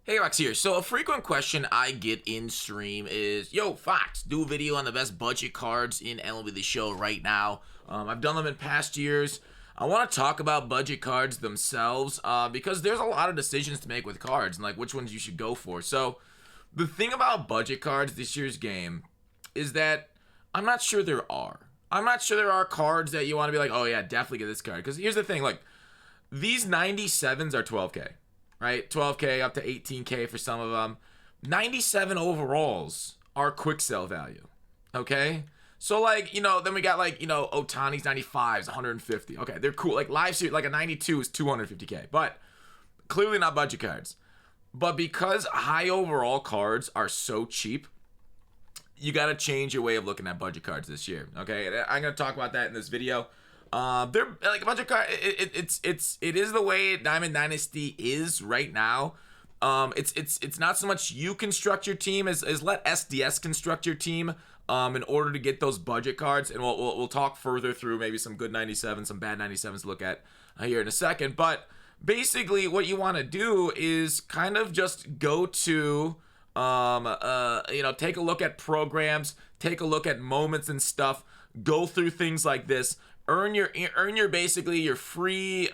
Hey, Rox here. So a frequent question I get in stream is, yo, Fox, do a video on the best budget cards in MLB The Show right now. I've done them in past years. I want to talk about budget cards themselves because there's a lot of decisions to make with cards and like which ones you should go for. So the thing about budget cards this year's game is that I'm not sure there are. I'm not sure there are cards that you want to be like, oh yeah, definitely get this card. Because here's the thing, like these 97s are 12K, right? 12K up to 18K for some of them. 97 overalls are quick sale value, okay? So like, then we got like, Otani's 95s, 150. Okay, they're cool. Like live series, like a 92 is 250K, but clearly not budget cards. But because high overall cards are so cheap, you got to change your way of looking at budget cards this year. Okay, I'm gonna talk about that in this video. They're like a budget card. It is the way Diamond Dynasty is right now. It's not so much you construct your team as let SDS construct your team. In order to get those budget cards, and we'll talk further through maybe some good 97s, some bad 97s to look at here in a second. But basically, what you want to do is kind of just go to take a look at programs, take a look at moments and stuff, go through things like this, earn your basically your free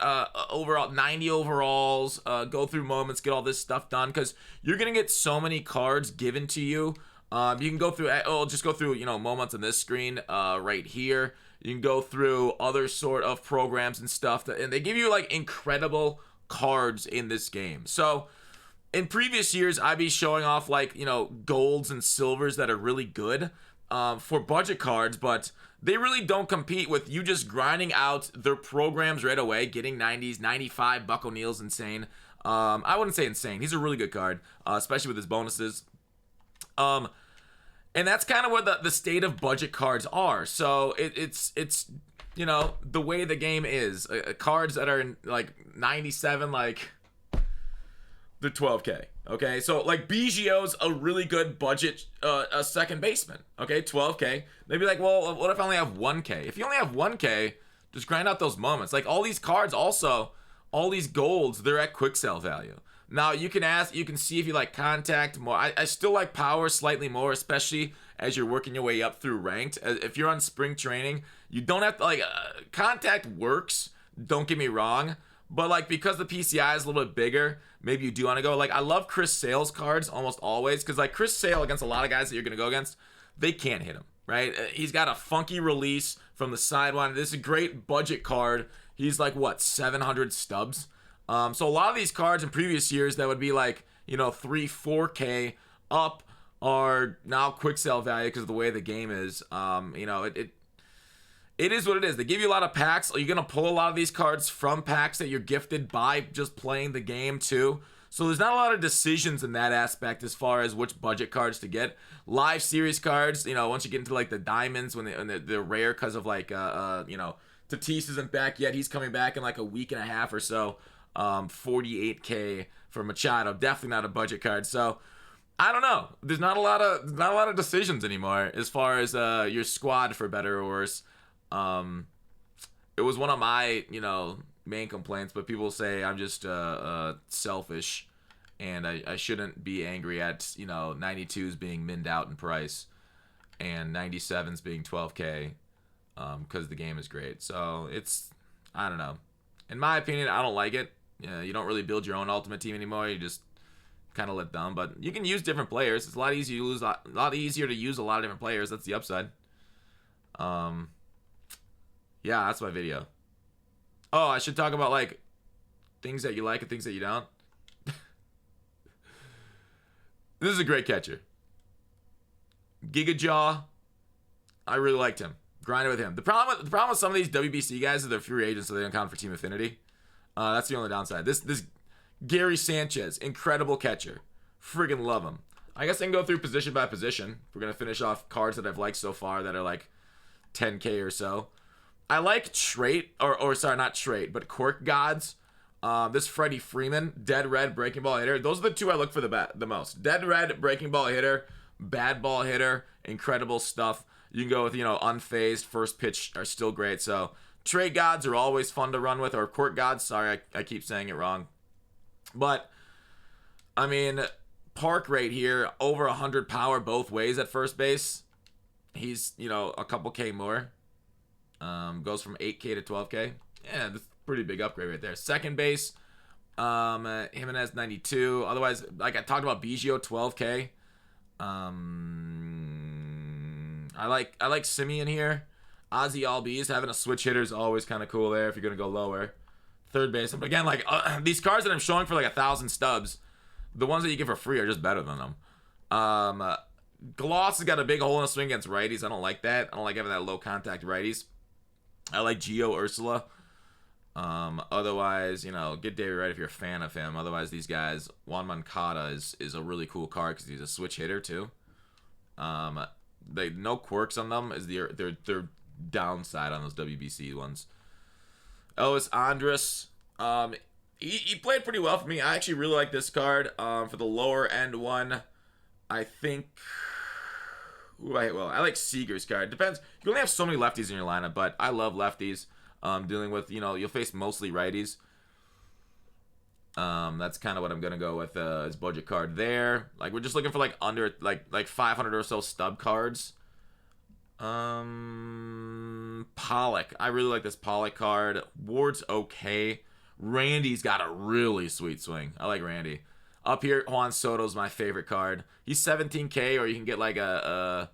overall 90 overalls, go through moments, get all this stuff done, because you're gonna get so many cards given to you. You can go through, just go through, moments on this screen right here. You can go through other sort of programs and stuff, and they give you like incredible cards in this game. So in previous years, I'd be showing off like, golds and silvers that are really good for budget cards, but they really don't compete with you just grinding out their programs right away, getting 90s, 95. Buck O'Neill's insane. I wouldn't say insane. He's a really good card, especially with his bonuses. And that's kind of where the state of budget cards are. So it's the way the game is. Cards that are in like 97, like they're 12K. Okay, so like Biggio's a really good budget a second baseman. Okay, 12K. They'd be like, well, what if I only have 1K? If you only have 1K, just grind out those moments. Like all these cards, also all these golds, they're at quick sale value. Now you can see if you like contact more. I still like power slightly more, especially as you're working your way up through ranked. If you're on spring training, you don't have to like contact works. Don't get me wrong. But like because the PCI is a little bit bigger, maybe you do want to go. Like I love Chris Sale's cards almost always, because like Chris Sale against a lot of guys that you're gonna go against, they can't hit him, right? He's got a funky release from the sideline. This is a great budget card. He's like what, 700 stubs. So a lot of these cards in previous years that would be like 3-4K up are now quick sale value because of the way the game is. It is what it is. They give you a lot of packs. You're going to pull a lot of these cards from packs that you're gifted by just playing the game too. So there's not a lot of decisions in that aspect as far as which budget cards to get. Live series cards, once you get into like the diamonds, when they're rare because of like, Tatis isn't back yet. He's coming back in like a week and a half or so. 48K for Machado. Definitely not a budget card. So I don't know. There's not a lot of decisions anymore as far as your squad, for better or worse. It was one of my, main complaints, but people say I'm just selfish and I shouldn't be angry at, 92s being minned out in price and 97s being 12K because the game is great. So I don't know. In my opinion, I don't like it. You don't really build your own ultimate team anymore. You just kind of let them. But you can use different players. It's a lot easier to use a lot of different players. That's the upside. Yeah, that's my video. Oh, I should talk about like things that you like and things that you don't. This is a great catcher. Gigajaw. I really liked him. Grinded with him. The problem with some of these WBC guys is they're free agents, so they don't count for team affinity. That's the only downside. This Gary Sanchez, incredible catcher. Friggin' love him. I guess I can go through position by position. We're gonna finish off cards that I've liked so far that are like 10K or so. I like Trait, or sorry, not Trait, but Quirk Gods. This Freddie Freeman, dead red breaking ball hitter. Those are the two I look for the most. Dead red breaking ball hitter, bad ball hitter, incredible stuff. You can go with, unfazed, first pitch are still great. So Trade Gods are always fun to run with, or Court Gods. Sorry, I keep saying it wrong. But I mean, Park right here, over 100 power both ways at first base. He's, you know, a couple K more. Goes from 8K to 12K. Yeah, that's a pretty big upgrade right there. Second base, Jimenez 92. Otherwise, like I talked about, Biggio 12K. I like Simeon here. Ozzy Albies having a switch hitter is always kind of cool there if you're gonna go lower. Third base, but again, like these cards that I'm showing for like 1,000 stubs, the ones that you get for free are just better than them. Gloss has got a big hole in the swing against righties. I don't like that. I don't like having that low contact righties. I like Gio Ursula. Otherwise, you know, get David Wright if you're a fan of him. Otherwise, these guys, Juan Moncada is a really cool card because he's a switch hitter too. They no quirks on them is their downside on those WBC ones. Elvis Andrus, he played pretty well for me. I actually really like this card. For the lower end one, I think. I like Seager's card. Depends. You only have so many lefties in your lineup, but I love lefties. Dealing with, you know, you'll face mostly righties. That's kind of what I'm gonna go with as budget card there. Like we're just looking for like under like 500 or so stub cards. Pollock. I really like this Pollock card. Ward's okay. Randy's got a really sweet swing. I like Randy. Up here, Juan Soto's my favorite card. He's 17K, or you can get like a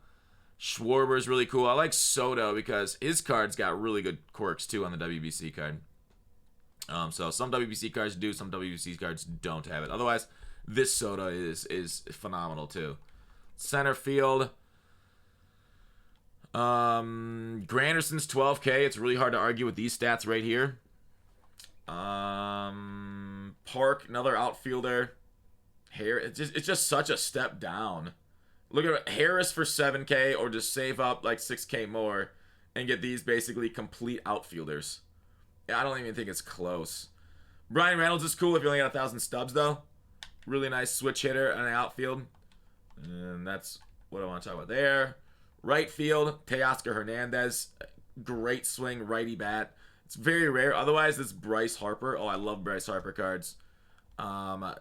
Schwarber's really cool. I like Soto because his card's got really good quirks too on the WBC card. So some WBC cards do, some WBC cards don't have it. Otherwise, this Soto is phenomenal too. Center field. Granderson's 12K. It's really hard to argue with these stats right here. Park, another outfielder. It's just such a step down. Look at Harris for 7K, or just save up like 6K more and get these basically complete outfielders. I don't even think it's close. Brian Reynolds is cool if you only got 1,000 stubs though. Really nice switch hitter on the outfield. And that's what I want to talk about there. Right field, Teoscar Hernandez. Great swing, righty bat. It's very rare. Otherwise, it's Bryce Harper. Oh, I love Bryce Harper cards.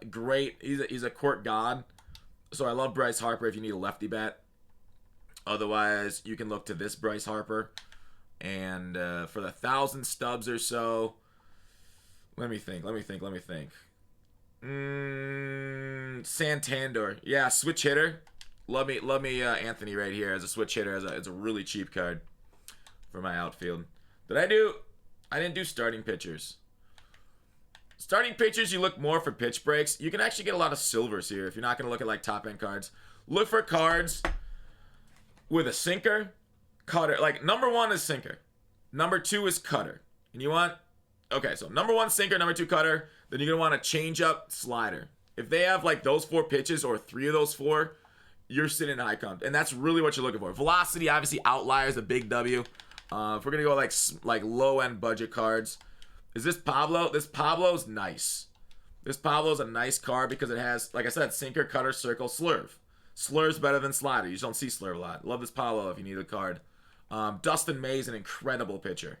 Great. He's a court god. So I love Bryce Harper if you need a lefty bat. Otherwise, you can look to this Bryce Harper. And for the 1,000 stubs or so, let me think. Santander. Yeah, switch hitter. Love me Anthony right here as a switch hitter. As a really cheap card for my outfield. I didn't do starting pitchers. Starting pitchers, you look more for pitch breaks. You can actually get a lot of silvers here if you're not going to look at like top end cards. Look for cards with a sinker, cutter. Like number 1 is sinker. Number 2 is cutter. And you want, okay, so number 1 sinker, number 2 cutter. Then you're going to want a change up slider. If they have like those 4 pitches or 3 of those 4, you're sitting in high comp. And that's really what you're looking for. Velocity, obviously, outliers, a big W. If we're going to go like low end budget cards. Is this Pablo? This Pablo's nice. This Pablo's a nice card because it has, like I said, sinker, cutter, circle, slurve. Slurve's better than slider. You just don't see slurve a lot. Love this Pablo if you need a card. Dustin May is an incredible pitcher.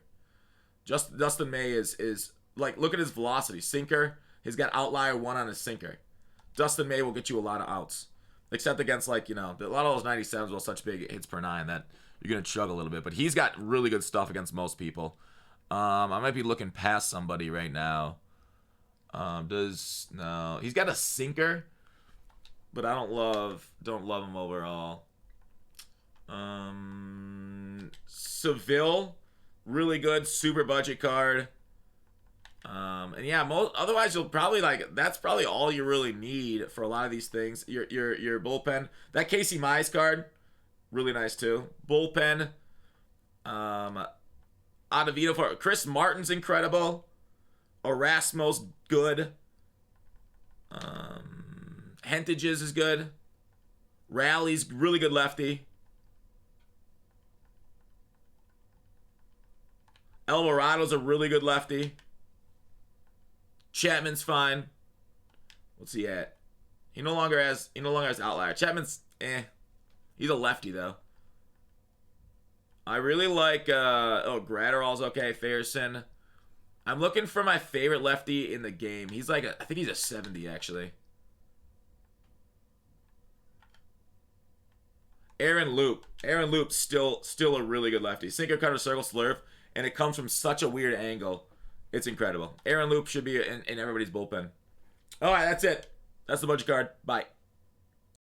Dustin May is like, look at his velocity. Sinker. He's got outlier 1 on his sinker. Dustin May will get you a lot of outs. Except against, like, you know, a lot of those 97s will such big hits per 9 that you're going to chug a little bit. But he's got really good stuff against most people. I might be looking past somebody right now. No. He's got a sinker, but I don't love him overall. Seville, really good, super budget card. And yeah, otherwise you'll probably that's probably all you really need for a lot of these things. Your bullpen. That Casey Mize card, really nice too. Bullpen. Ottavino for Chris Martin's incredible. Erasmo's good. Hentages is good. Rally's really good lefty. Alvarado's a really good lefty. Chapman's fine. What's he at? He no longer has outlier. Chapman's he's a lefty though. I really like Gratterall's okay. Fairson. I'm looking for my favorite lefty in the game. He's like I think he's a 70 actually. Aaron Loop. Aaron Loop's still a really good lefty. Sinker, cutter, circle, slurve, and it comes from such a weird angle. It's incredible. Aaron Loop should be in everybody's bullpen. All right, that's it. That's the budget card. Bye.